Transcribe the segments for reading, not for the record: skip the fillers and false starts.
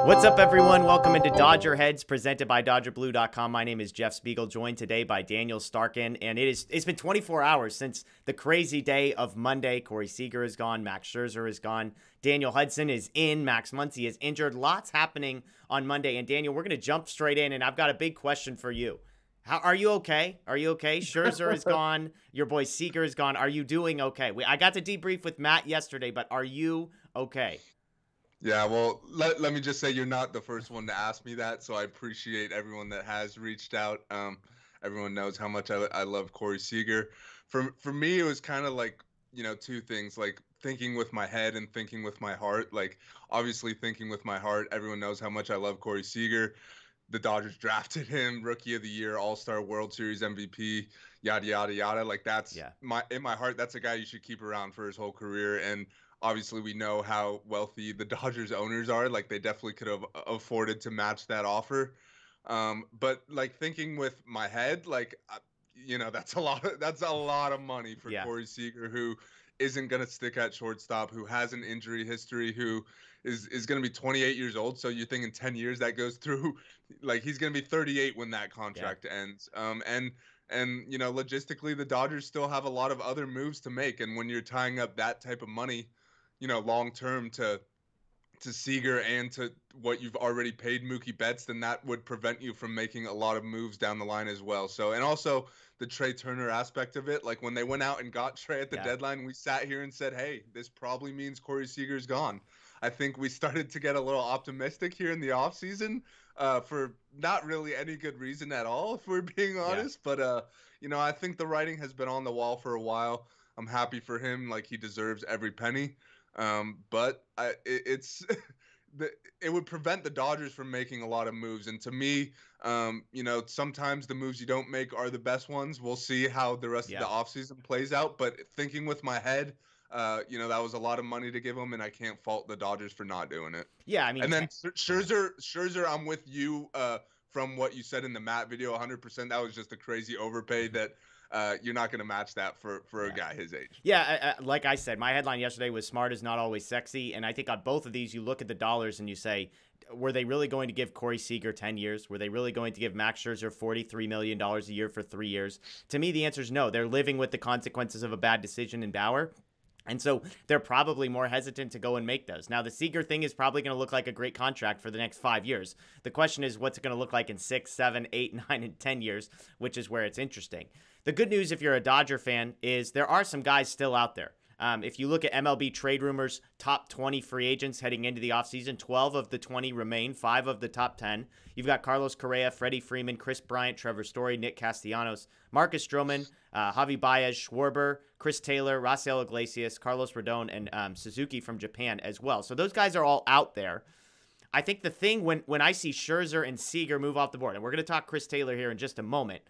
What's up, everyone? Welcome into DodgerHeads, presented by DodgerBlue.com. My name is Jeff Spiegel, joined today by Daniel Starkand, and it's been 24 hours since the crazy day of Monday. Corey Seager is gone, Max Scherzer is gone, Daniel Hudson is in, Max Muncy is injured. Lots happening on Monday, and Daniel, we're going to jump straight in, and I've got a big question for you. Are you okay? Are you okay? Scherzer is gone. Your boy Seager is gone. Are you doing okay? I got to debrief with Matt yesterday, but are you okay? Yeah, well, let me just say you're not the first one to ask me that, so I appreciate everyone that has reached out. Everyone knows how much I love Corey Seager. For me, it was kind of like, two things, like thinking with my head and thinking with my heart. Like, obviously thinking with my heart, everyone knows how much I love Corey Seager. The Dodgers drafted him, Rookie of the Year, All-Star, World Series MVP, yada yada yada. Like that's in my heart, that's a guy you should keep around for his whole career. And obviously, we know how wealthy the Dodgers owners are. Like they definitely could have afforded to match that offer. But like thinking with my head, like that's a lot of money for Corey Seager, who isn't going to stick at shortstop, who has an injury history, who is going to be 28 years old. So you think in 10 years that goes through, like he's going to be 38 when that contract ends. And logistically, the Dodgers still have a lot of other moves to make. And when you're tying up that type of money, long term to Seager and to what you've already paid Mookie Betts, then that would prevent you from making a lot of moves down the line as well. So, and also the Trey Turner aspect of it, like when they went out and got Trey at the deadline, we sat here and said, hey, this probably means Corey Seager's gone. I think we started to get a little optimistic here in the offseason for not really any good reason at all, if we're being honest. But, I think the writing has been on the wall for a while. I'm happy for him. Like he deserves every penny. But it would prevent the Dodgers from making a lot of moves. And to me, sometimes the moves you don't make are the best ones. We'll see how the rest of the offseason plays out. But thinking with my head, that was a lot of money to give them, and I can't fault the Dodgers for not doing it. Yeah, I mean, and then Scherzer, I'm with you from what you said in the Matt video, 100%. That was just a crazy overpay that you're not going to match that for a guy his age. Yeah, like I said, my headline yesterday was smart is not always sexy. And I think on both of these, you look at the dollars and you say, were they really going to give Corey Seager 10 years? Were they really going to give Max Scherzer $43 million a year for 3 years? To me, the answer is no. They're living with the consequences of a bad decision in Bauer. And so they're probably more hesitant to go and make those. Now, the Seager thing is probably going to look like a great contract for the next 5 years. The question is, what's it going to look like in 6, 7, 8, 9, and 10 years, which is where it's interesting. The good news, if you're a Dodger fan, is there are some guys still out there. If you look at MLB trade rumors, top 20 free agents heading into the offseason, 12 of the 20 remain, 5 of the top 10. You've got Carlos Correa, Freddie Freeman, Chris Bryant, Trevor Story, Nick Castellanos, Marcus Stroman, Javi Baez, Schwarber, Chris Taylor, Rafael Iglesias, Carlos Rodon, and Suzuki from Japan as well. So those guys are all out there. I think the thing when I see Scherzer and Seager move off the board, and we're going to talk Chris Taylor here in just a moment,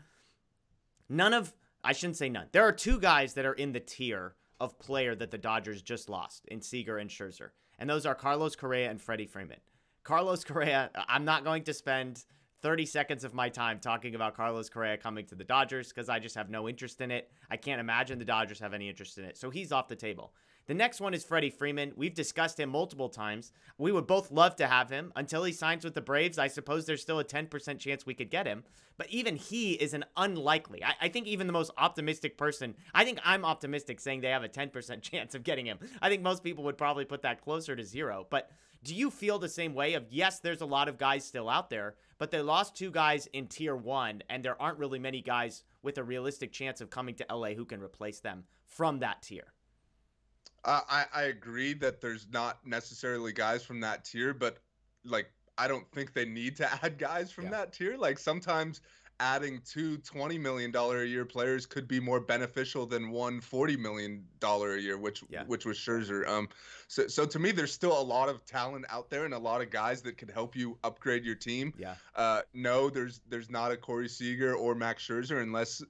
I shouldn't say none. There are 2 guys that are in the tier of player that the Dodgers just lost in Seager and Scherzer. And those are Carlos Correa and Freddie Freeman. Carlos Correa, I'm not going to spend 30 seconds of my time talking about Carlos Correa coming to the Dodgers because I just have no interest in it. I can't imagine the Dodgers have any interest in it. So he's off the table. The next one is Freddie Freeman. We've discussed him multiple times. We would both love to have him. Until he signs with the Braves, I suppose there's still a 10% chance we could get him. But even he is an unlikely. I think even the most optimistic person, I think I'm optimistic saying they have a 10% chance of getting him. I think most people would probably put that closer to 0. But do you feel the same way of, yes, there's a lot of guys still out there, but they lost 2 guys in tier 1, and there aren't really many guys with a realistic chance of coming to LA who can replace them from that tier? I agree that there's not necessarily guys from that tier, but like I don't think they need to add guys from that tier. Like sometimes adding 2 $20 million a year players could be more beneficial than one $40 million a year, which was Scherzer. So to me, there's still a lot of talent out there and a lot of guys that could help you upgrade your team. No, there's not a Corey Seager or Max Scherzer unless,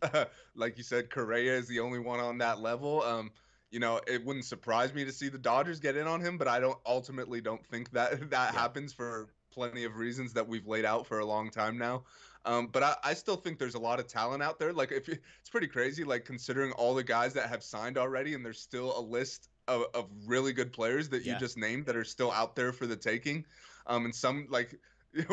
like you said, Correa is the only one on that level. It wouldn't surprise me to see the Dodgers get in on him, but I ultimately don't think that happens for plenty of reasons that we've laid out for a long time now. But I still think there's a lot of talent out there. Like it's pretty crazy, like considering all the guys that have signed already, and there's still a list of really good players that you Yeah. just named that are still out there for the taking. And some like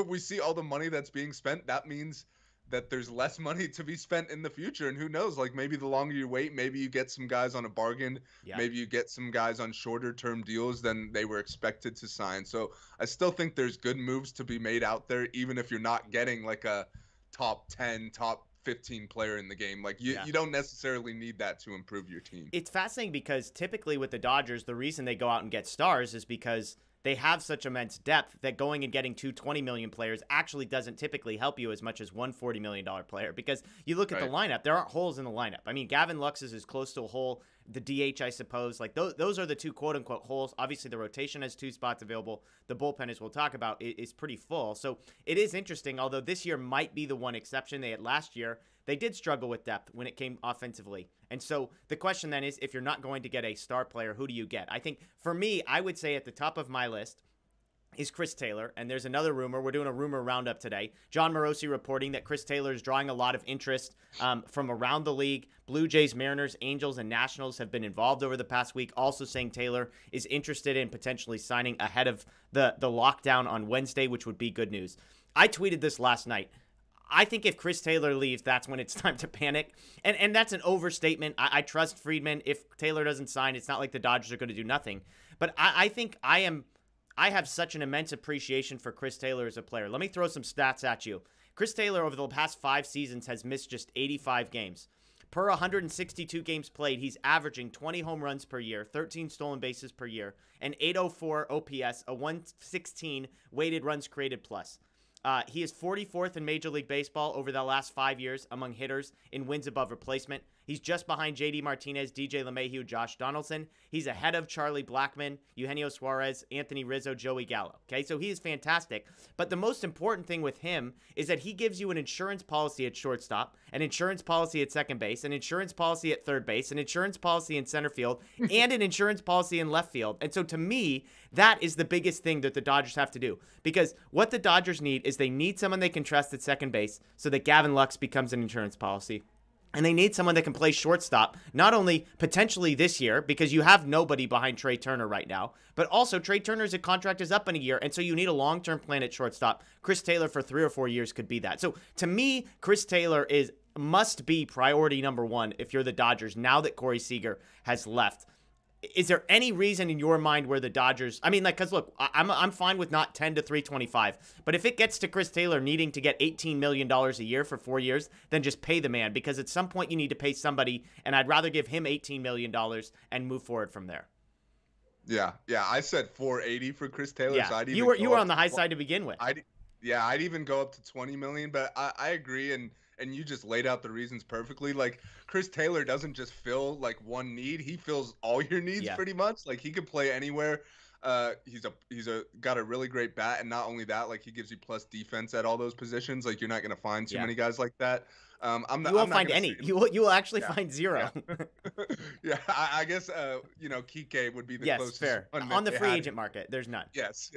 we see all the money that's being spent. That means that there's less money to be spent in the future. And who knows, like maybe the longer you wait, maybe you get some guys on a bargain. Yeah. Maybe you get some guys on shorter term deals than they were expected to sign. So I still think there's good moves to be made out there, even if you're not getting like a top 10, top 15 player in the game. Like you don't necessarily need that to improve your team. It's fascinating because typically with the Dodgers, the reason they go out and get stars is because they have such immense depth that going and getting two $20 million players actually doesn't typically help you as much as one $40 million player, because you look at the lineup, there aren't holes in the lineup. I mean, Gavin Lux is as close to a hole, the DH, I suppose. Like those are the two quote unquote holes. Obviously, the rotation has two spots available. The bullpen, as we'll talk about, is pretty full. So it is interesting, although this year might be the one exception. They had last year. They did struggle with depth when it came offensively. And so the question then is, if you're not going to get a star player, who do you get? I think for me, I would say at the top of my list is Chris Taylor. And there's another rumor. We're doing a rumor roundup today. John Morosi reporting that Chris Taylor is drawing a lot of interest from around the league. Blue Jays, Mariners, Angels, and Nationals have been involved over the past week, also saying Taylor is interested in potentially signing ahead of the lockdown on Wednesday, which would be good news. I tweeted this last night. I think if Chris Taylor leaves, that's when it's time to panic. And that's an overstatement. I trust Friedman. If Taylor doesn't sign, it's not like the Dodgers are going to do nothing. But I think I have such an immense appreciation for Chris Taylor as a player. Let me throw some stats at you. Chris Taylor over the past 5 seasons has missed just 85 games. Per 162 games played, he's averaging 20 home runs per year, 13 stolen bases per year, an 804 OPS, a 116 weighted runs created plus. He is 44th in Major League Baseball over the last 5 years among hitters in wins above replacement. He's just behind J.D. Martinez, DJ LeMahieu, Josh Donaldson. He's ahead of Charlie Blackmon, Eugenio Suarez, Anthony Rizzo, Joey Gallo. Okay, so he is fantastic. But the most important thing with him is that he gives you an insurance policy at shortstop, an insurance policy at second base, an insurance policy at third base, an insurance policy in center field, and an insurance policy in left field. And so to me, that is the biggest thing that the Dodgers have to do. Because what the Dodgers need is they need someone they can trust at second base so that Gavin Lux becomes an insurance policy. And they need someone that can play shortstop, not only potentially this year, because you have nobody behind Trey Turner right now, but also Trey Turner's contract is up in a year, and so you need a long-term plan at shortstop. Chris Taylor for 3 or 4 years could be that. So to me, Chris Taylor must be priority number one if you're the Dodgers now that Corey Seager has left. Is there any reason in your mind where the Dodgers, I mean, like, because look, I'm fine with not 10 to 325, but if it gets to Chris Taylor needing to get $18 million a year for 4 years, then just pay the man, because at some point you need to pay somebody, and I'd rather give him $18 million and move forward from there. Yeah, I said 480 for Chris Taylor. Yeah, So I'd even you were on the high side to begin with. I'd even go up to 20 million, but I agree, and you just laid out the reasons perfectly. Like, Chris Taylor doesn't just fill like one need; he fills all your needs pretty much. Like, he can play anywhere. He's got a really great bat, and not only that, like, he gives you plus defense at all those positions. Like, you're not gonna find too many guys like that. You won't find any. You will actually find zero. Yeah, I guess Kike would be the closest. Yes, fair. On the free agent market, there's none. Yes.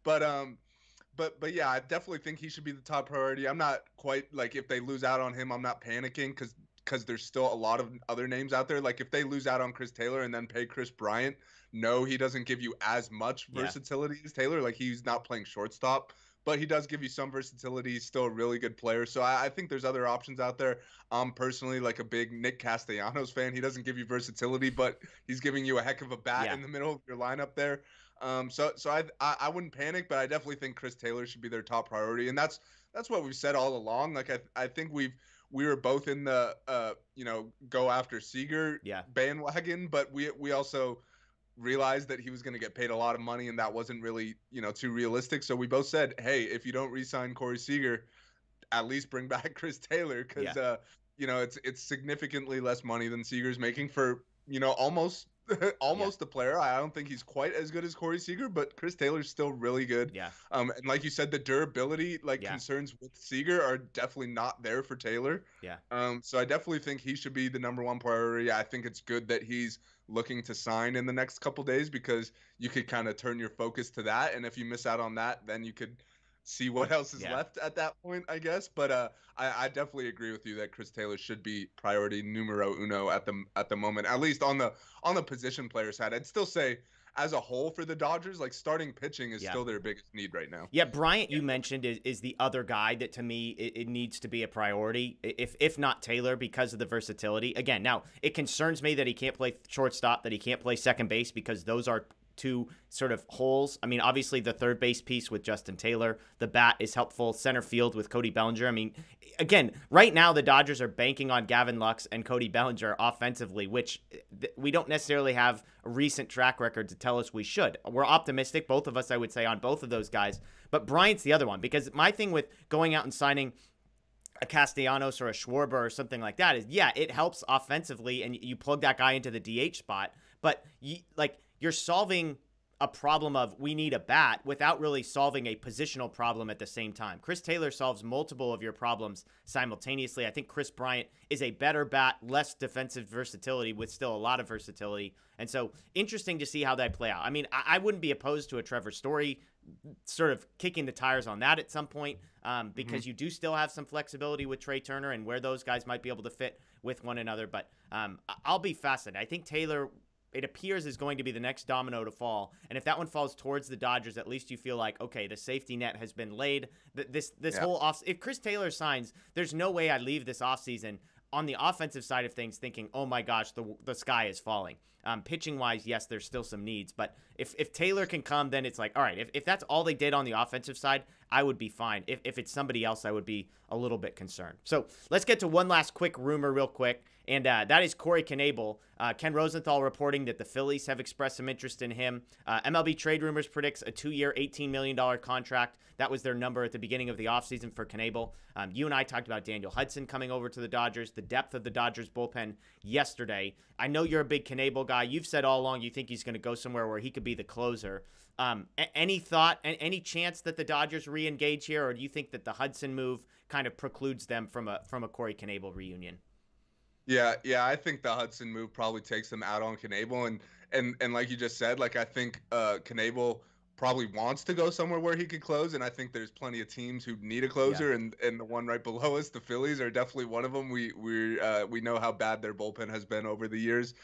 But yeah, I definitely think he should be the top priority. I'm not quite like, if they lose out on him, I'm not panicking because there's still a lot of other names out there. Like, if they lose out on Chris Taylor and then pay Chris Bryant, no, he doesn't give you as much versatility as Taylor. Like, he's not playing shortstop, but he does give you some versatility. He's still a really good player. So I think there's other options out there. I'm personally like a big Nick Castellanos fan. He doesn't give you versatility, but he's giving you a heck of a bat in the middle of your lineup there. So I wouldn't panic, but I definitely think Chris Taylor should be their top priority, and that's what we've said all along. Like, I think we were both in the go after Seager bandwagon, but we also realized that he was going to get paid a lot of money, and that wasn't really too realistic. So we both said, hey, if you don't re-sign Corey Seager, at least bring back Chris Taylor, because it's significantly less money than Seager's making for almost a player. I don't think he's quite as good as Corey Seager, but Chris Taylor's still really good. Yeah. And like you said, the durability concerns with Seager are definitely not there for Taylor. Yeah. So I definitely think he should be the number one priority. I think it's good that he's looking to sign in the next couple days, because you could kind of turn your focus to that, and if you miss out on that, then you could see what else is Yeah. left at that point, I guess. But I definitely agree with you that Chris Taylor should be priority numero uno at the moment, at least on the position player side. I'd still say as a whole for the Dodgers, like starting pitching is Yeah. still their biggest need right now. Yeah, Bryant, you mentioned, is the other guy that to me it needs to be a priority, if not Taylor, because of the versatility. Again, now it concerns me that he can't play shortstop, that he can't play second base, because those are two sort of holes. I mean, obviously the third base piece with Justin Taylor, the bat is helpful. Center field with Cody Bellinger. I mean, again, right now the Dodgers are banking on Gavin Lux and Cody Bellinger offensively, which we don't necessarily have a recent track record to tell us we should. We're optimistic, both of us, I would say, on both of those guys. But Bryant's the other one, because my thing with going out and signing a Castellanos or a Schwarber or something like that is, yeah, it helps offensively, and you plug that guy into the DH spot, but you're solving a problem of we need a bat without really solving a positional problem at the same time. Chris Taylor solves multiple of your problems simultaneously. I think Chris Bryant is a better bat, less defensive versatility with still a lot of versatility. And so interesting to see how that play out. I mean, I wouldn't be opposed to a Trevor Story sort of kicking the tires on that at some point, because you do still have some flexibility with Trey Turner and where those guys might be able to fit with one another. But I'll be fascinated. I think Taylor, it appears, is going to be the next domino to fall. And if that one falls towards the Dodgers, at least you feel like, okay, the safety net has been laid. This whole off. If Chris Taylor signs, there's no way I'd leave this offseason on the offensive side of things thinking, oh my gosh, the sky is falling. Pitching wise, yes, there's still some needs, but if Taylor can come, then it's like, all right, if that's all they did on the offensive side, I would be fine. If it's somebody else, I would be a little bit concerned. So let's get to one last quick rumor real quick, and that is Corey Knebel. Ken Rosenthal reporting that the Phillies have expressed some interest in him. MLB Trade Rumors predicts a 2-year, $18 million contract. That was their number at the beginning of the offseason for Knebel. You and I talked about Daniel Hudson coming over to the Dodgers, the depth of the Dodgers bullpen yesterday. I know you're a big Knebel guy. You've said all along you think he's going to go somewhere where he could be the closer. Any thought, any chance that the Dodgers re-engage here, or do you think that the Hudson move kind of precludes them from a Corey Knebel reunion? Yeah, I think the Hudson move probably takes them out on Knebel, and like you just said, like I think Knebel probably wants to go somewhere where he could close, and I think there's plenty of teams who need a closer, and the one right below us, the Phillies, are definitely one of them. We know how bad their bullpen has been over the years,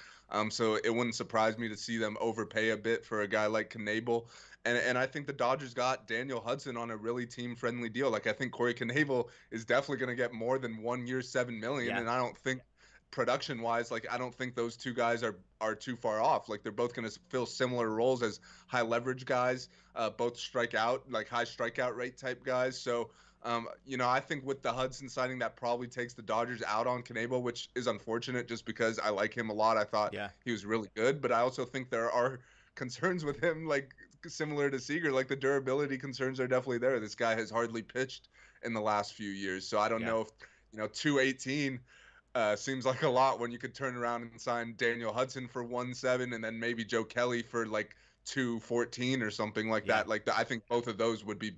so it wouldn't surprise me to see them overpay a bit for a guy like Knebel. And I think the Dodgers got Daniel Hudson on a really team-friendly deal. Like I think Corey Knebel is definitely going to get more than 1 year, $7 million, and I don't think production wise, like I don't think those two guys are too far off. Like they're both going to fill similar roles as high leverage guys, both strike out, like high strikeout rate type guys. So I think with the Hudson signing, that probably takes the Dodgers out on Knebel, which is unfortunate just because I like him a lot. I thought he was really good, but I also think there are concerns with him, like similar to Seager. Like the durability concerns are definitely there. This guy has hardly pitched in the last few years, so I don't know if 218 seems like a lot when you could turn around and sign Daniel Hudson for 1.7 and then maybe Joe Kelly for like 2.14 or something like that. Like I think both of those would be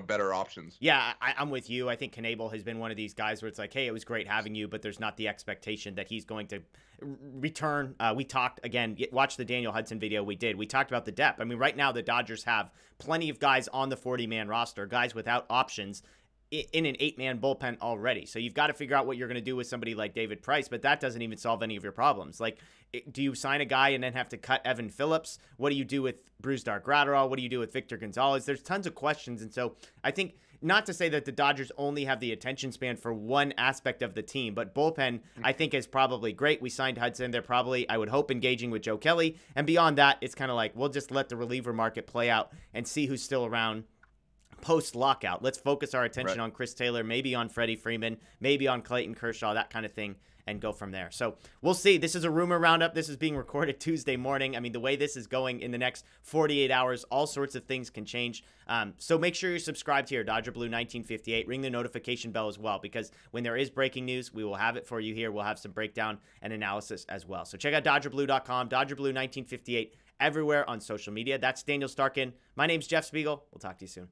better options. Yeah, I'm with you. I think Knebel has been one of these guys where it's like, hey, it was great having you, but there's not the expectation that he's going to return. We talked, again, watch the Daniel Hudson video we did. We talked about the depth. I mean, right now the Dodgers have plenty of guys on the 40-man roster, guys without options in an 8-man bullpen already. So you've got to figure out what you're going to do with somebody like David Price, but that doesn't even solve any of your problems. Like, do you sign a guy and then have to cut Evan Phillips? What do you do with Brusdar Graterol? What do you do with Victor Gonzalez? There's tons of questions. And so I think, not to say that the Dodgers only have the attention span for one aspect of the team, but bullpen, I think, is probably great. We signed Hudson. They're probably, I would hope, engaging with Joe Kelly. And beyond that, it's kind of like, we'll just let the reliever market play out and see who's still around post-lockout. Let's focus our attention on Chris Taylor, maybe on Freddie Freeman, maybe on Clayton Kershaw, that kind of thing, and go from there. So we'll see. This is a rumor roundup. This is being recorded Tuesday morning. I mean, the way this is going in the next 48 hours, all sorts of things can change. So make sure you're subscribed here, Dodger Blue 1958. Ring the notification bell as well, because when there is breaking news, we will have it for you here. We'll have some breakdown and analysis as well. So check out DodgerBlue.com, Dodger Blue 1958, everywhere on social media. That's Daniel Starkand. My name's Jeff Spiegel. We'll talk to you soon.